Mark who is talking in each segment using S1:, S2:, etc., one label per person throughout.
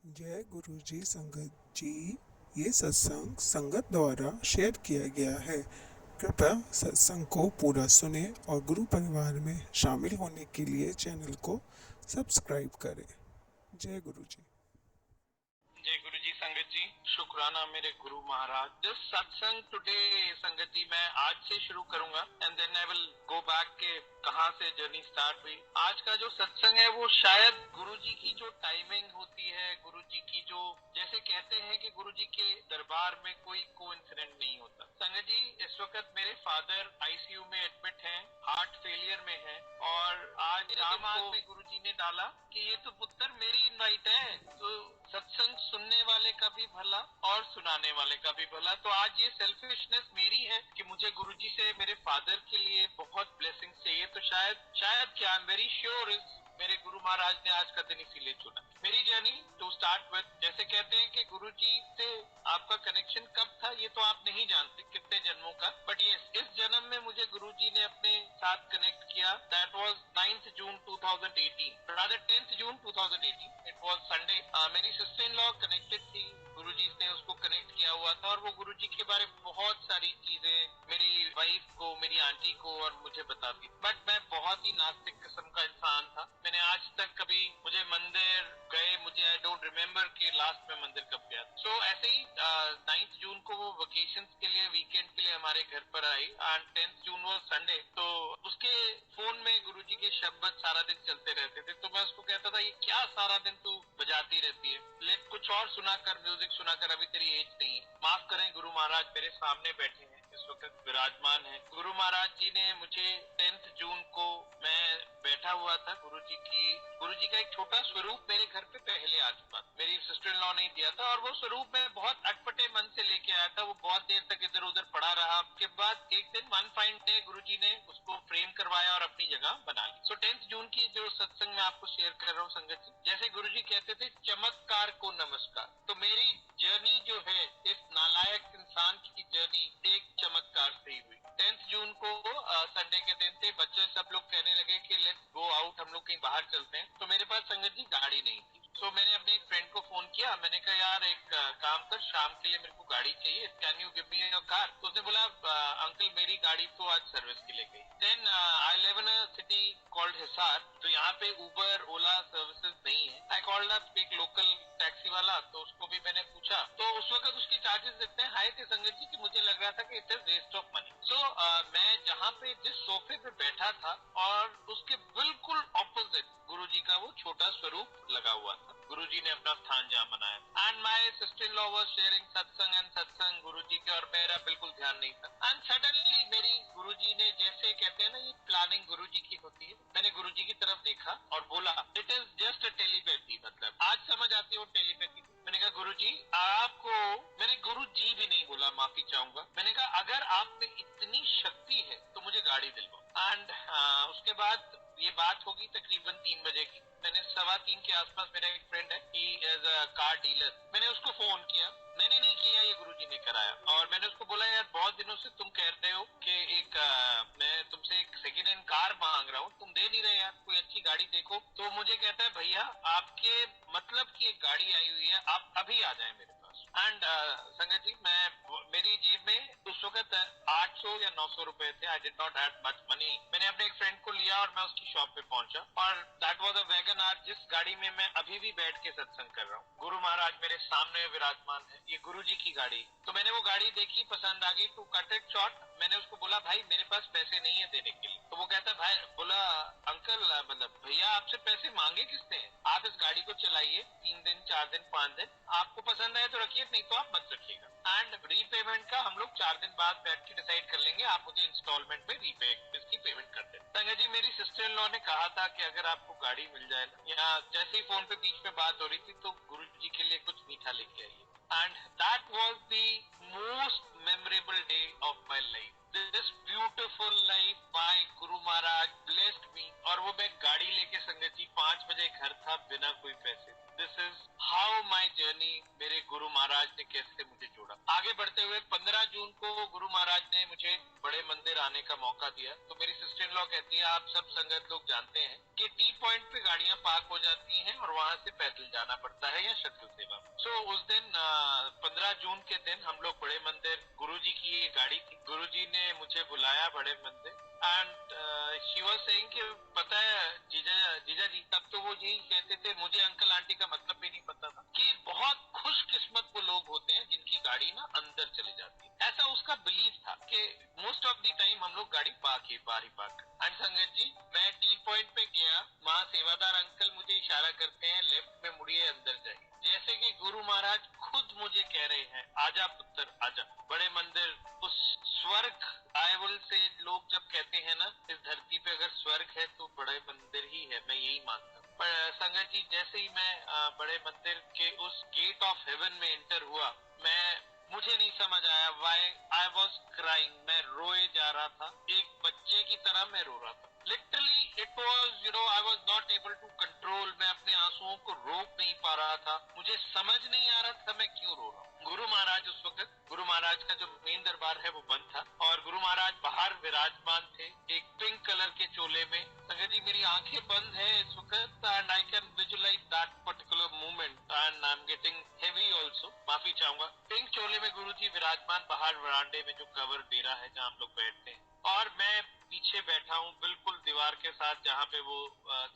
S1: जय गुरु जी संगत जी। ये सत्संग संगत द्वारा शेयर किया गया है। कृपया सत्संग को पूरा सुने और गुरु परिवार में शामिल होने के लिए चैनल को सब्सक्राइब करें। जय गुरु जी।
S2: जय गुरु जी संगत जी, शुक्राना मेरे गुरु महाराज। दिस सत्संग टुडे संगत जी मैं आज से शुरू करूंगा and then I will go back के कहाँ से जर्नी स्टार्ट हुई। आज का जो सत्संग है वो शायद गुरु जी की जो टाइमिंग होती है, गुरु जी की जो जैसे कहते हैं कि गुरु जी के दरबार में कोई कोइंसिडेंट नहीं होता। संगत जी इस वक्त मेरे फादर आईसीयू में एडमिट हैं, हार्ट फेलियर में हैं और आज दिमाग में गुरु जी ने डाला कि ये तो पुत्र मेरी इनवाइट है, तो सत्संग सुनने वाले का भी भला और सुनाने वाले का भी भला। तो आज ये सेल्फिशनेस मेरी है कि मुझे गुरुजी से मेरे फादर के लिए बहुत ब्लेसिंग चाहिए। तो शायद क्या, I am very sure is मेरे गुरु महाराज ने आज का दिन इसीलिए चुना। मेरी जर्नी टू स्टार्ट विद, जैसे कहते हैं कि गुरुजी से आपका कनेक्शन कब था ये तो आप नहीं जानते, कितने जन्मों का, बट ये इस जन्म में मुझे गुरुजी ने अपने साथ कनेक्ट किया। That was 9th June 2018, rather 10th June 2018, it was Sunday. मेरी सिस्टर इन लॉ कनेक्टेड थी, गुरुजी ने उसको कनेक्ट किया हुआ था और वो गुरुजी के बारे में बहुत सारी चीजें मेरी वाइफ को, मेरी आंटी को और मुझे बताती। बट मैं बहुत ही नास्तिक किस्म का इंसान था। मैंने आज तक कभी, मुझे मंदिर गए, मुझे आई डोंट रिमेम्बर कि लास्ट में मंदिर कब गया। सो ऐसे ही 9th जून को वो वेकेशन के लिए, वीकेंड के लिए हमारे घर पर आई एंड 10th जून वो संडे। तो उसके फोन में गुरुजी के शब्द सारा दिन चलते रहते थे। तो मैं उसको कहता था ये क्या सारा दिन तू बजाती रहती है, लेट कुछ और सुना कर, म्यूजिक सुना कर, अभी तेरी एज नहीं है। माफ करें गुरु महाराज मेरे सामने बैठे हैं, इस वक्त विराजमान है। गुरु महाराज जी ने मुझे 10th जून को, मैं बैठा हुआ था, गुरुजी का एक छोटा स्वरूप मेरे घर पे पहले आ चुका, मेरी सिस्टर इन लॉ ने दिया था और वो स्वरूप मैं बहुत अटपटे मन से लेके आया था। वो बहुत देर तक इधर उधर पड़ा रहा। के बाद एक दिन वन फाइन डे गुरुजी ने उसको फ्रेम करवाया और अपनी जगह बना ली। सो 10th जून की जो सत्संग मैं आपको शेयर कर रहा हूँ संगत जी, जैसे गुरुजी कहते थे चमत्कार को नमस्कार, तो मेरी जर्नी जो है इस नालायक इंसान की जर्नी एक चमत्कार से ही हुई। 10th जून को संडे के दिन थे, बच्चे सब लोग कहने लगे कि लेट्स गो आउट, हम लोग कहीं बाहर चलते हैं। तो मेरे पास संगत जी गाड़ी नहीं थी। सो मैंने अपने एक फ्रेंड को फोन किया, मैंने कहा यार एक काम कर, शाम के लिए मेरे को गाड़ी चाहिए, can you give me your car. तो उसने बोला अंकल मेरी गाड़ी तो आज सर्विस के लिए गई। Then I live in a city called Hisar, तो यहाँ पे उबर ओला सर्विसेज नहीं है। आई कॉल्ड अप एक लोकल टैक्सी वाला, तो उसको भी मैंने पूछा। तो उस वक्त उसके चार्जेस इतने हाई थे संगत जी कि मुझे लग रहा था कि it is waste of money. So मैं जहाँ पे जिस सोफे पे बैठा था और उसके बिल्कुल ऑपोजिट गुरुजी का वो छोटा स्वरूप लगा हुआ था। गुरुजी ने अपना स्थान जहाँ बनाया and my sister in law was sharing सत्संग एंड सत्संग गुरुजी के, और मेरा बिल्कुल ध्यान नहीं था। एंड सडनली मेरी गुरुजी ने, जैसे कहते हैं ना ये प्लानिंग गुरुजी की होती है, मैंने गुरुजी की तरफ देखा और बोला it is just a telepathy, मतलब आज समझ आती है वो टेलीपैथी। मैंने कहा गुरुजी आपको, मैंने गुरुजी भी नहीं बोला, माफी चाहूंगा, मैंने कहा अगर आप में इतनी शक्ति है तो मुझे गाड़ी दिलवाओ। एंड उसके बाद ये बात होगी तकरीबन 3 बजे की। मैंने 2:15 के आसपास, मेरा एक फ्रेंड है, he is a car dealer, मैंने उसको फोन किया। मैंने नहीं किया, ये गुरुजी ने कराया। और मैंने उसको बोला यार बहुत दिनों से तुम कह रहे हो कि एक मैं तुमसे एक सेकेंड हैंड कार मांग रहा हूँ, तुम दे नहीं रहे यार, कोई अच्छी गाड़ी देखो। तो मुझे कहता है भैया आपके मतलब की एक गाड़ी आई हुई है, आप अभी आ जाए मेरे पास। एंड संगत जी मेरी जेब में उस वक्त 800 या 900 रुपए थे। I did not have much money. मैंने अपने एक फ्रेंड को लिया और मैं उसकी शॉप पे पहुंचा और that was a Wagon R, जिस गाड़ी में मैं अभी भी बैठ के सत्संग कर रहा हूँ। गुरु महाराज मेरे सामने विराजमान है, ये गुरु जी की गाड़ी। तो मैंने वो गाड़ी देखी, पसंद आ गई। टू कट इट शॉर्ट, मैंने उसको बोला भाई मेरे पास पैसे नहीं है देने के लिए। तो वो कहता भाई, बोला अंकल मतलब भैया आपसे पैसे मांगे किसने, आप इस गाड़ी को चलाइए 3 दिन 4 दिन 5 दिन, आपको पसंद आए तो रखिए, नहीं तो आप मत रखिएगा। एंड रीपेमेंट का हम लोग 4 दिन बाद बैठ के डिसाइड कर लेंगे, आप मुझे इंस्टॉलमेंट में रीपे इसकी पेमेंट कर दें। संगत जी मेरी सिस्टर इन लॉ ने कहा था कि अगर आपको गाड़ी मिल जाए ना, या जैसे ही फोन पे बीच में बात हो रही थी, तो गुरु जी के लिए कुछ मीठा लेके आइए। And that was the most memorable day of my life. This beautiful life by Guru Maharaj blessed me. और वो मैं गाड़ी लेके संगत जी 5 बजे घर था बिना कोई पैसे। This is how my journey मेरे गुरु महाराज ने कैसे मुझे जोड़ा। आगे बढ़ते हुए 15 जून को गुरु महाराज ने मुझे बड़े मंदिर आने का मौका दिया। तो मेरी सिस्टर इन लॉ कहती है, आप सब संगत लोग जानते हैं कि टी पॉइंट पे गाड़ियां पार्क हो जाती हैं और वहां से पैदल जाना पड़ता है या शटल सेवा। सो उस दिन 15 जून के दिन हम लोग बड़े मंदिर, गुरुजी की ये गाड़ी थी, गुरुजी ने मुझे बुलाया बड़े मंदिर एंड शी वाज सेइंग कि पता है जीजा जीजा जी, तब तो वो यही कहते थे, मुझे अंकल आंटी का मतलब भी नहीं पता था, कि बहुत खुशकिस्मत वो लोग होते हैं जिनकी गाड़ी ना अंदर चली जाती है। ऐसा उसका बिलीव था कि मोस्ट ऑफ द टाइम हम लोग गाड़ी बाहर ही पार्क। एंड संगत जी, मैं टी पॉइंट पे गया, वहाँ सेवादार अंकल मुझे इशारा करते हैं, लेफ्ट में मुड़िए, अंदर जाइए। जैसे कि गुरु महाराज खुद मुझे कह रहे हैं, आजा पुत्र आजा। बड़े मंदिर उस स्वर्ग, आई विल से, लोग जब कहते हैं ना इस धरती पे अगर स्वर्ग है तो बड़े मंदिर ही है, मैं यही मानता हूँ। पर संगत जी, जैसे ही मैं बड़े मंदिर के उस गेट ऑफ हेवन में एंटर हुआ, मुझे नहीं समझ आया व्हाई आई वाज क्राइंग। मैं रोए जा रहा था, एक बच्चे की तरह मैं रो रहा था। Literally it was, I was not able to control. मैं अपने आंसुओं को रोक नहीं पा रहा था। मुझे समझ नहीं आ रहा था मैं क्यों रो रहा हूँ। गुरु महाराज उस वक्त, गुरु महाराज का जो मेन दरबार है वो बंद था और गुरु महाराज बाहर विराजमान थे एक पिंक कलर के चोले में। संगत जी, मेरी आंखें बंद है इस वक्त and I can visualise that particular moment and I am getting heavy also, माफी चाहूंगा। पिंक चोले में गुरुजी विराजमान बाहर वरांडे में, जो कवर डेरा है जहाँ हम लोग बैठते हैं, और मैं पीछे बैठा हूँ बिल्कुल दीवार के साथ, जहाँ पे वो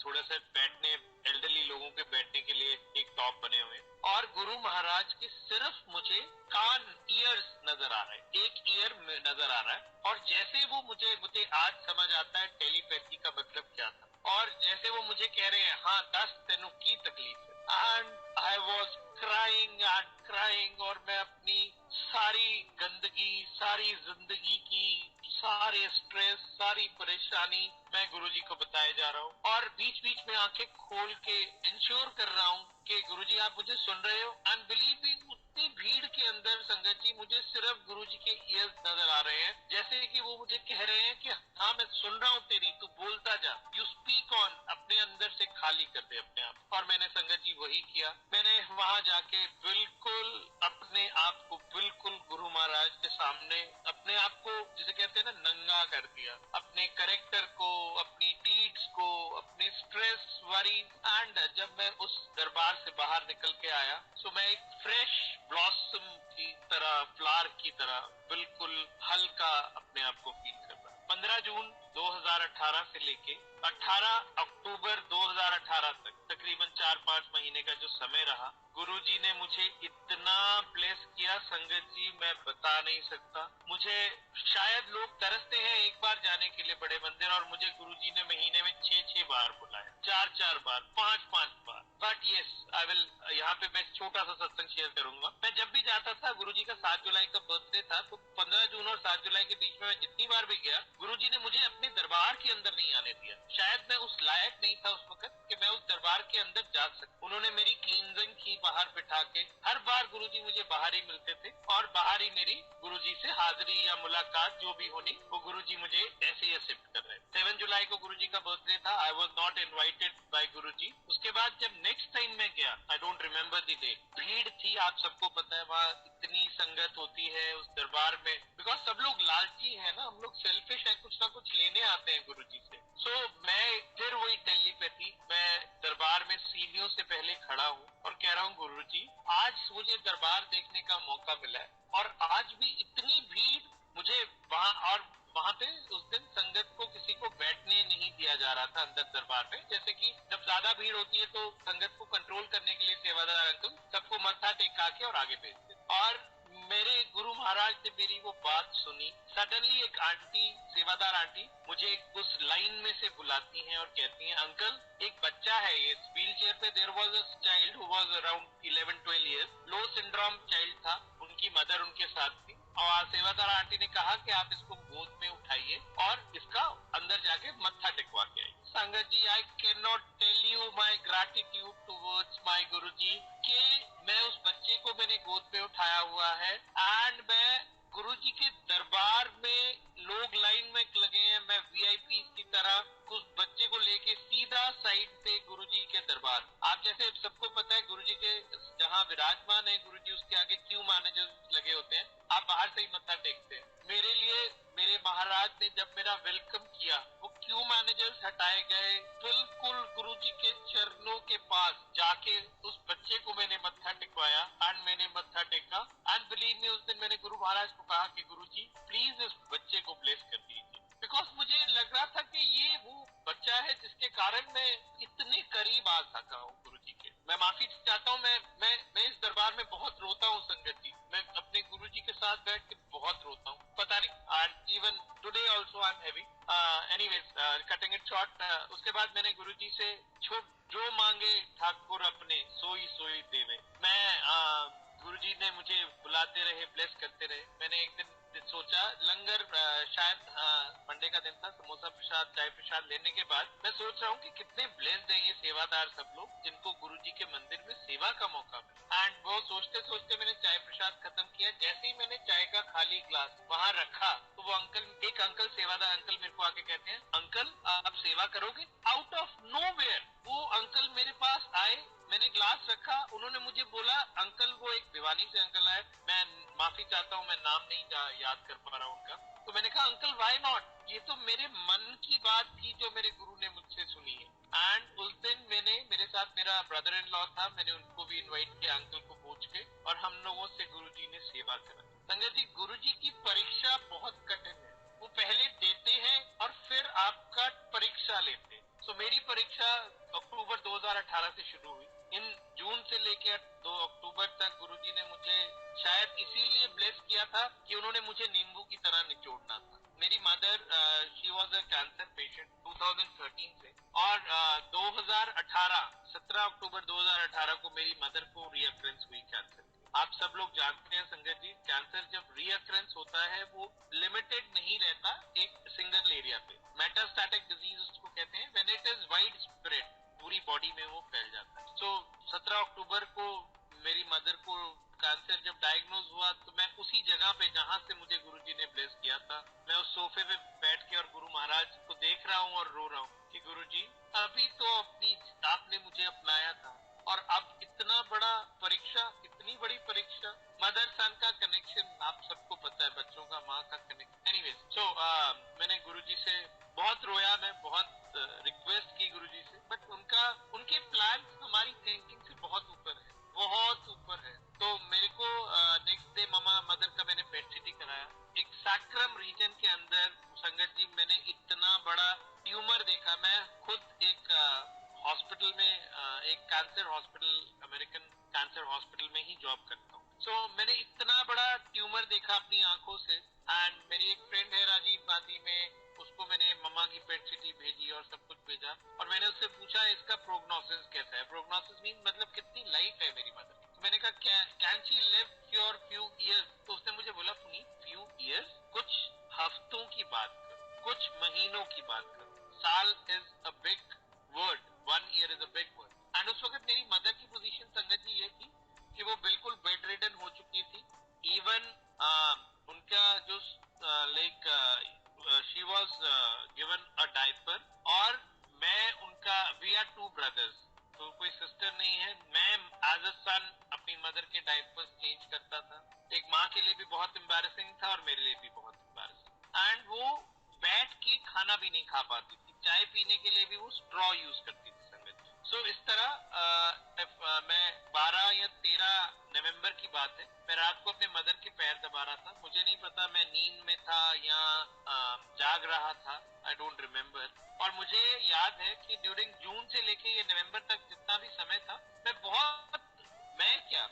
S2: थोड़ा सा बैठने, एल्डरली लोगों के बैठने के लिए एक टॉप बने हुए। और गुरु महाराज के सिर्फ मुझे कान, ईयर्स नजर आ रहे हैं, एक ईयर में नजर आ रहा है। और जैसे वो मुझे आज समझ आता है टेलीपैथी का मतलब क्या था। और जैसे वो मुझे कह रहे हैं, हाँ 10 दिनों की तकलीफ है, and I was crying and crying. और मैं अपनी सारी गंदगी, सारी जिंदगी की सारे स्ट्रेस, सारी परेशानी मैं गुरुजी को बताए जा रहा हूँ। और बीच बीच में आंखें खोल के इंश्योर कर रहा हूँ कि गुरुजी आप मुझे सुन रहे हो। एंड बिलीव मी, उतनी भीड़ के अंदर संगत जी मुझे सिर्फ गुरुजी के ईयर्स नजर आ रहे हैं, जैसे कि वो मुझे कह रहे हैं कि हाँ मैं सुन रहा हूँ तेरी, तू बोलता जा, यू स्पीक ऑन, अपने अंदर से खाली कर दे अपने आप। और मैंने संगत जी वही किया। मैंने वहां जाके बिल्कुल अपने आप को, बिल्कुल गुरु महाराज के सामने अपने आप को, जिसे कहते हैं ना, नंगा कर दिया। अपने करेक्टर को, अपनी डीड्स को, अपने स्ट्रेस, वरी। एंड जब मैं उस दरबार से बाहर निकल के आया, तो मैं एक फ्रेश ब्लॉसम की तरह, फ्लावर की तरह बिल्कुल हल्का अपने आप को फील कर रहा। 15 जून 2018 से लेके 18 अक्टूबर 2018 तक, तकरीबन 4-5 महीने का जो समय रहा, गुरुजी ने मुझे इतना ब्लेस किया संगत जी, मैं बता नहीं सकता। मुझे शायद लोग तरसते हैं एक बार जाने के लिए बड़े मंदिर, और मुझे गुरुजी ने महीने में 6-6 बार बुलाया, 4-4 बार, 5-5 बार। बट यस, आई विल, यहाँ पे मैं छोटा सा सत्संग शेयर करूंगा। मैं जब भी जाता था, गुरुजी का 7 जुलाई का बर्थडे था, तो 15 जून और 7 जुलाई के बीच में मैं जितनी बार भी गया, गुरुजी ने मुझे अपने दरबार के अंदर नहीं आने दिया। शायद मैं उस लायक नहीं था उस वक्त कि मैं उस दरबार के अंदर जा सकूं। उन्होंने मेरी क्लींजिंग की बाहर बिठा के। हर बार गुरुजी मुझे बाहर ही मिलते थे और बाहर ही मेरी गुरुजी से हाजिरी या मुलाकात जो भी होनी, वो गुरुजी मुझे ऐसे ही एक्सेप्ट कर रहे। 7 जुलाई को गुरुजी का बर्थडे था, I was not invited by Guruji. उसके बाद जब नेक्स्ट टाइम मैं गया, I don't remember the date, भीड़ थी, आप सबको पता है वहाँ इतनी संगत होती है उस दरबार में, बिकॉज सब लोग लालची है ना, हम लोग सेल्फिश है, कुछ ना कुछ लेने आते हैं गुरुजी से। सो मैं फिर वही टेलीपैथी, मैं दरबार में सीढ़ियों से पहले खड़ा हूँ और कह रहा हूँ, गुरुजी आज मुझे दरबार देखने का मौका मिला है और आज भी इतनी भीड़ मुझे वहाँ, और वहाँ पे उस दिन संगत को किसी को बैठने नहीं दिया जा रहा था अंदर दरबार में। जैसे कि जब ज्यादा भीड़ होती है तो संगत को कंट्रोल करने के लिए सेवादार अंकल सबको मत्था टेका के और आगे भेज देते। और मेरे गुरु महाराज ने मेरी वो बात सुनी। सडनली एक आंटी, सेवादार आंटी, मुझे उस लाइन में से बुलाती हैं और कहती हैं, अंकल एक बच्चा है, ये व्हील चेयर पे, there was a child who was around 11-12 years, low syndrome child था, उनकी मदर उनके साथ थी। और सेवादार आंटी ने कहा कि आप इसको गोद में उठाइए और इसका अंदर जाके मत्था टेकवा के आइए। संगत जी, I can not tell you my gratitude towards my Guruji कि मैं उस बच्चे को मैंने गोद में उठाया हुआ है एंड मैं गुरुजी के दरबार में, लोग लाइन में लगे हैं, मैं वीआईपी की तरह उस बच्चे को लेके सीधा साइड पे गुरुजी के दरबार। आप जैसे सबको पता है गुरुजी के जहाँ विराजमान लगे होते हैं, आप बाहर से ही मत्था टेकते हैं। मेरे लिए मेरे महाराज ने जब मेरा वेलकम किया, वो क्यू मैनेजर्स हटाए गए, बिल्कुल गुरुजी के चरणों के पास जाके उस बच्चे को मैंने मत्था टेकवाया एंड मैंने मत्था टेका। एंड बिलीव मी, उस दिन मैंने गुरु महाराज को कहा कि गुरुजी प्लीज इस बच्चे को ब्लेस कर दीजिए, बिकॉज मुझे लग रहा था कि ये वो बच्चा है जिसके कारण मैं इतने करीब आ सका हूँ गुरुजी के। मैं माफी चाहता हूँ, मैं इस दरबार में बहुत रोता हूँ संगत जी, मैं अपने गुरुजी के साथ बैठ के बहुत रोता हूँ, पता नहीं, and even today also I am heavy. Anyways, cutting it short, उसके बाद मैंने गुरुजी से जो मांगे ठाकुर अपने सोई सोई देवे। मैं गुरुजी ने मुझे बुलाते रहे, ब्लेस करते रहे। मैंने एक दिन सोचा लंगर, शायद मंडे का दिन था, समोसा प्रसाद चाय प्रसाद लेने के बाद मैं सोच रहा हूँ कि कितने ब्लेस्ड है ये सेवादार सब लोग जिनको गुरुजी के मंदिर में सेवा का मौका मिला। एंड वो सोचते सोचते मैंने चाय प्रसाद खत्म किया। जैसे ही मैंने चाय का खाली ग्लास वहां रखा तो वो एक अंकल, सेवादार अंकल मेरे को आके कहते हैं, अंकल आप सेवा करोगे? आउट ऑफ नोवेयर वो अंकल मेरे पास आए, मैंने ग्लास रखा, उन्होंने मुझे बोला, अंकल, वो एक भिवानी से अंकल आए, मैं माफी चाहता हूँ मैं नाम नहीं याद कर पा रहा हूँ उनका। तो मैंने कहा अंकल व्हाई नॉट, ये तो मेरे मन की बात थी जो मेरे गुरु ने मुझसे सुनी है। एंड उस दिन मेरे साथ मेरा ब्रदर इन लॉ था, मैंने उनको भी इनवाइट किया अंकल को पूछ के, और हम लोगों से गुरुजी ने सेवा करा। संगत जी, गुरुजी की परीक्षा बहुत कठिन है, वो पहले देते हैं और फिर आपका परीक्षा लेते हैं। सो मेरी परीक्षा अक्टूबर 2018 से शुरू हुई। इन जून से लेकर 2 अक्टूबर तक गुरुजी ने मुझे शायद इसीलिए ब्लेस किया था कि उन्होंने मुझे नींबू की तरह निचोड़ना था। मेरी mother, she was a cancer patient 2013 से, और 2018 17 अक्टूबर 2018 को मेरी मदर को रीअक्रेंस हुई कैंसर। आप सब लोग जानते हैं संगत जी, कैंसर जब रीअक्रेंस होता है वो लिमिटेड नहीं रहता एक सिंगल एरिया पे। मेटास्टैटिक डिजीज उसको कहते हैं, when it is wide spread, पूरी बॉडी में वो फैल जाता है। सो 17 अक्टूबर को मेरी मदर को कैंसर जब डायग्नोज हुआ तो मैं उसी जगह पे जहां से मुझे गुरुजी ने ब्लेस किया था, मैं उस सोफे पे बैठ के और गुरु महाराज को देख रहा हूँ और रो रहा हूँ कि गुरुजी अभी तो आपने मुझे अपनाया था, और अब इतना बड़ा परीक्षा, इतनी बड़ी परीक्षा। मदर सन का कनेक्शन आप सबको पता है, बच्चों का माँ का कनेक्शन। एनीवेज, सो मैंने गुरुजी से बहुत रोया, मैं बहुत रिक्वेस्ट की गुरुजी से, बट उनके प्लान हमारी थिंकिंग से बहुत ऊपर है, बहुत ऊपर है। तो मेरे को नेक्स्ट डे मदर का मैंने पेट सीटी कराया। एक सैक्रम रीजन के अंदर संगत जी मैंने इतना बड़ा ट्यूमर देखा। मैं खुद एक हॉस्पिटल में, एक cancer hospital, American cancer hospital में ही जॉब करता हूँ। सो मैंने इतना बड़ा ट्यूमर देखा अपनी आंखों से। एंड मेरी एक फ्रेंड है राजीव गांधी में, उसको मैंने मम्मा की पेट सिटी भेजी और सब कुछ भेजा, और मैंने उससे पूछा इसका प्रोग्नोसिस कैसा है। प्रोग्नोसिस मीन मतलब कितनी लाइफ है मेरी मदर की। तो मैंने कहा can she live for few years? तो उसने मुझे बोला पुनीत, फ्यू इयर्स, कुछ हफ्तों की बात करो, कुछ महीनों की बात करो। साल is a big word, 1 year is a big word. And उस वक्त मेरी मदर की पोजीशन संगत जी ये थी कि वो बिल्कुल बेड रिडन हो चुकी थी। इवन उनका जो like she was given a diaper, और मैं उनका, वी आर 2 ब्रदर्स, तो कोई सिस्टर नहीं है। मैं एज अ सन अपनी मदर के डायपर्स चेंज करता था। एक माँ के लिए भी बहुत एम्बैरेसिंग था और मेरे लिए भी बहुत एम्बैरेसिंग। एंड वो बैठ के खाना भी नहीं खा पाती थी, चाय पीने के लिए भी वो स्ट्रॉ यूज करती थी संगत। सो इस तरह मैं 12 या 13 नवंबर की बात है, मैं रात को अपने मदर के पैर दबा रहा था। मुझे नहीं पता मैं नींद में था या जाग रहा था, आई डोंट रिमेम्बर। और मुझे याद है कि ड्यूरिंग जून से लेके ये नवंबर तक जितना भी समय था,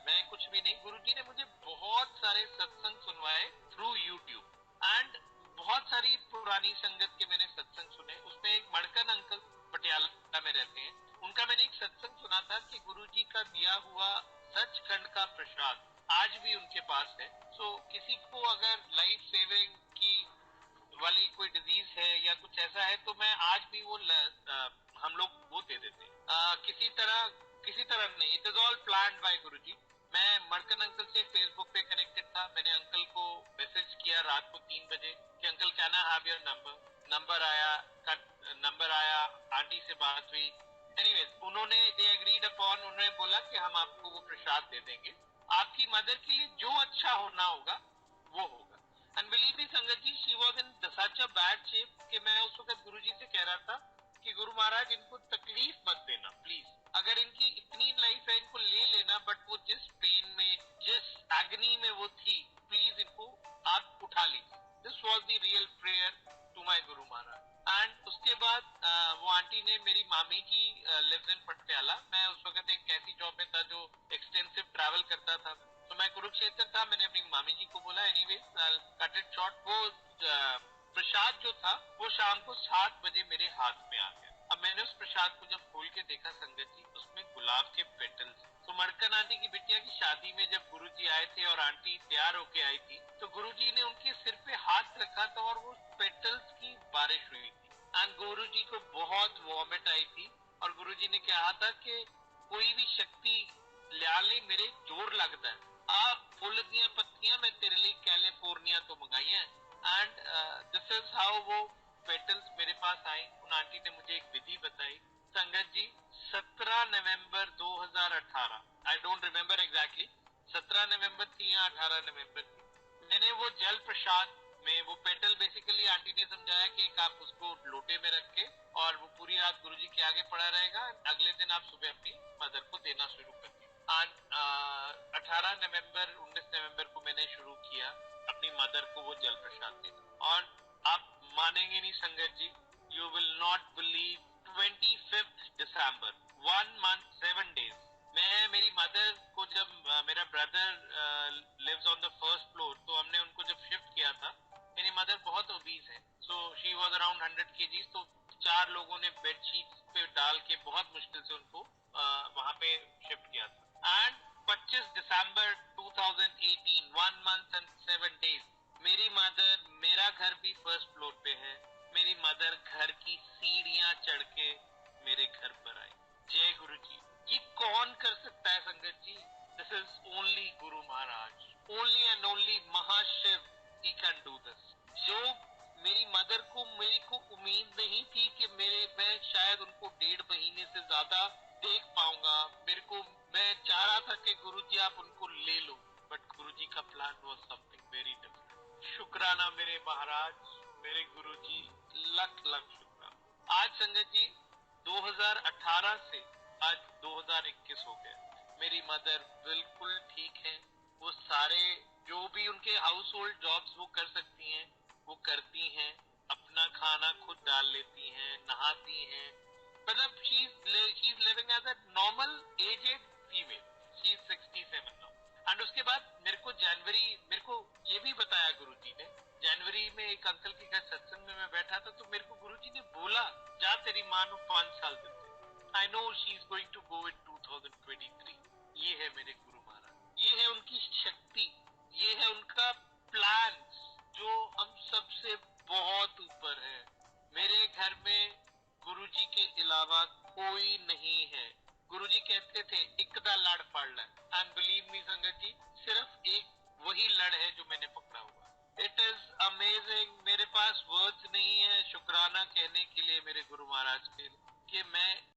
S2: मैं कुछ भी नहीं, गुरुजी ने मुझे बहुत सारे सत्संग सुनवाए थ्रू यूट्यूब। एंड बहुत सारी पुरानी संगत के मैंने सत्संग सुने। उसमें एक मड़कन अंकल पटियाला में रहते हैं, उनका मैंने एक सत्संग सुना था कि गुरुजी का दिया हुआ सचखंड का प्रसाद आज भी उनके पास है। सो किसी को अगर लाइफ सेविंग की वाली कोई डिजीज है या कुछ ऐसा है तो मैं आज भी वो हम लोग वो दे देते हैं। किसी तरह नहीं, it is all planned by Guruji. मैं मड़कन अंकल से फेसबुक पे कनेक्टेड था। मैंने अंकल को मैसेज किया रात को 3 बजे कि uncle can I have your number. Number आया, आंटी से बात हुई। एनीवेज, उन्होंने दे एग्रीड अपॉन, उन्होंने बोला कि हम आपको वो प्रसाद दे देंगे, आपकी मदर के लिए जो अच्छा होना होगा वो होगा। एंड बिलीव मी संगत जी, she was in such a bad shape कि मैं उस वक्त गुरुजी से कह रहा था कि गुरु महाराज इनको तकलीफ मत देना प्लीज, अगर इनकी इतनी लाइफ है इनको ले लेना, बट वो जिस पेन में जिस एग्नी में वो थी, प्लीज इनको आप उठा लीजिए। This was the real prayer to my Guru Maharaj. And उसके बाद वो आंटी ने, मेरी मामी जी लिव्स इन पटियाला, मैं उस वक्त एक ऐसी जॉब में था जो एक्सटेंसिव ट्रैवल करता था, तो मैं कुरुक्षेत्र था। मैंने अपनी मामी जी को बोला anyways I will cut it short, वो प्रसाद जो था वो शाम को 7 बजे मेरे हाथ में आ गया। अब मैंने उस प्रसाद को जब खोल के देखा संगत जी, उसमें गुलाब के पेटल्स। तो मरकन आंटी की बिटिया की शादी में जब गुरुजी आए थे और आंटी तैयार होके आई थी, तो गुरुजी ने उनके सिर पे हाथ रखा था और वो पेटल्स की बारिश हुई थी। एंड गुरुजी को बहुत वॉमिट आई थी और गुरुजी ने कहा था कि कोई भी शक्ति लियाले मेरे जोर लगता है, आप फुल दिया पत्तियां मैं तेरे लिए कैलिफोर्निया तो मंगाई हैं। एंड दिस इज हाउ वो पेटल्स मेरे पास आए। उन आंटी ने मुझे एक विधि बताई संगत जी। 17 नवंबर 2018, आई डोंट रिमेम्बर एग्जैक्टली 17 नवंबर थी या 18 नवंबर थी, मैंने वो जल प्रसाद में वो पेटल, बेसिकली आंटी ने समझाया कि आप उसको लोटे में रख के और वो पूरी रात गुरुजी के आगे पड़ा रहेगा, अगले दिन आप सुबह अपनी मदर को देना शुरू कर दिया। 18 नवंबर 19 नवंबर को मैंने शुरू किया अपनी मदर को वो जल प्रसाद देना, और आप मानेंगे नहीं संगत जी, यू विल नॉट बिलीव, 25 दिसंबर 1 मंथ 7 डेज मैं मेरी मदर को जब मेरा brother lives on the first floor, तो हमने उनको जब शिफ्ट किया था, मेरी मदर बहुत ओबीज है, so she was around 100 kg, तो 4 लोगों ने बेडशीट पे डाल के बहुत मुश्किल से उनको वहां पे शिफ्ट किया था। एंड 25 दिसंबर 2018, 1 मंथ 7 डेज, मेरी मदर, मेरा घर भी फर्स्ट फ्लोर पे है, मेरी मदर घर की सीढ़ियां चढ़ के मेरे घर पर आई। जय गुरु जी। ये कौन कर सकता है संगत जी? This is only Guru Maharaj, only and only Mahashiv, he can do this. जो मेरी मदर को, मेरी को उम्मीद नहीं थी कि मैं शायद उनको 1.5 महीने से ज्यादा देख पाऊंगा, मेरे को, मैं चाह रहा था कि गुरुजी आप उनको ले लो, बट गुरुजी का plan was something very different. शुक्राना मेरे महाराज, मेरे गुरुजी, लख लख शुक्राना। आज संगत जी 2018 से आज 2021 हो गया, मेरी मदर बिल्कुल ठीक है। वो सारे जो भी उनके हाउस होल्ड जॉब्स वो कर सकती हैं वो करती हैं, अपना खाना खुद डाल लेती हैं, नहाती हैं, मतलब she is living as a normal aged female. She is 67 now. And उसके बाद मेरे को ये भी बताया गुरुजी ने, जनवरी में एक अंकल के घर सत्संग में मैं बैठा था, तो मेरे को गुरुजी ने बोला जा तेरी माँ को 5 साल देते, I know she is going to go in 2023। ये है मेरे गुरु महाराज, ये है उनकी शक्ति, ये है उनका प्लान जो हम सबसे बहुत ऊपर है। मेरे घर में गुरुजी के अलावा कोई नहीं है। गुरुजी कहते थे एक दा लड़ पड़ ले, एंड बिलीव मी संगत जी, सिर्फ एक वही लड़ है जो मैंने पकड़ा हुआ। इट इज अमेजिंग, मेरे पास वर्ड्स नहीं है शुक्राना कहने के लिए मेरे गुरु महाराज के, कि मैं